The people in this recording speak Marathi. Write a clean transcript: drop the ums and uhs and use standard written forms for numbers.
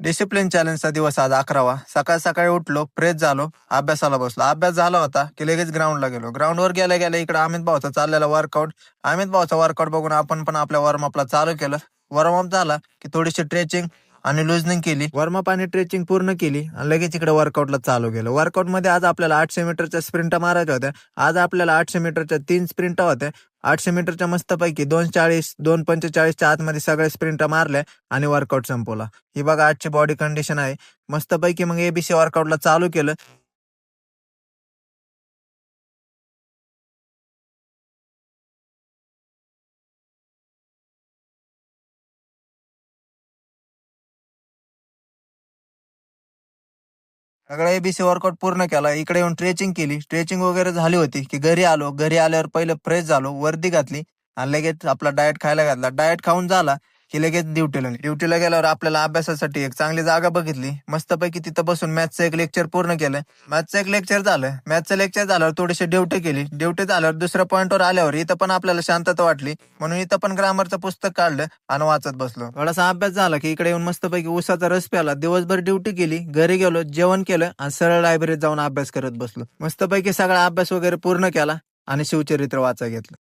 डिसिप्लिन चॅलेंजचा दिवस आज 11वा. सकाळ सकाळी उठलो, फ्रेश झालो, अभ्यासाला बसलो. अभ्यास झाला होता की लगेच ग्राउंडला गेलो. ग्राउंडवर गेल्या गेल्या इकडे अमित भाऊचा चाललेला वर्कआउट. अमित भाऊचा वर्कआउट बघून आपण पण आपल्या वॉर्मअपला चालू केलं. वॉर्मअप झाला की थोडीशी स्ट्रेचिंग आणि लुजनिंग केली. वॉर्मअप आणि स्ट्रेचिंग पूर्ण केली आणि लगेच इकडे वर्कआउटला चालू केलं. वर्कआउट मध्ये आज आपल्याला 800 मीटरच्या स्प्रिंट मारायच्या होत्या. आज आपल्याला 800 मीटरच्या 3 स्प्रिंट होत्या. 800 मीटरच्या मस्तपैकी 2:40 2:45च्या आतमध्ये सगळ्या स्प्रिंट मारल्या आणि वर्कआउट संपवला. ही बघा आजची बॉडी कंडिशन आहे. मस्तपैकी मग एबीसी वर्कआउटला चालू केलं. सगळं एबीसी वर्कआउट पूर्ण केला. इकडे येऊन स्ट्रेचिंग केली. स्ट्रेचिंग वगैरे झाली होती की घरी आलो. घरी आल्यावर पहिले फ्रेश झालो, वर्दी घातली आणि लगेच आपला डाएट खायला घातला. डाएट खाऊन झाला की लगेच ड्युटीला. ड्युटीला गेल्यावर आपल्याला अभ्यासासाठी एक चांगली जागा बघितली. मस्तपैकी तिथं बसून मॅथचं एक लेक्चर पूर्ण केलं. मॅथचं एक लेक्चर झालं. मॅथचं लेक्चर झाल्यावर थोडीशी ड्युटी केली. ड्युटी झाल्यावर दुसऱ्या पॉईंटवर आल्यावर इथं पण आपल्याला शांतता वाटली, म्हणून इथं पण ग्रामरचं पुस्तक काढलं आणि वाचत बसलो. थोडासा अभ्यास झाला की इकडे येऊन मस्तपैकी उसाचा रस प्याला. दिवसभर ड्युटी केली. घरी गेलो, जेवण केलं आणि सरळ लायब्ररीत जाऊन अभ्यास करत बसलो. मस्तपैकी सगळा अभ्यास वगैरे पूर्ण केला आणि शिवचरित्र वाचायला घेतलं.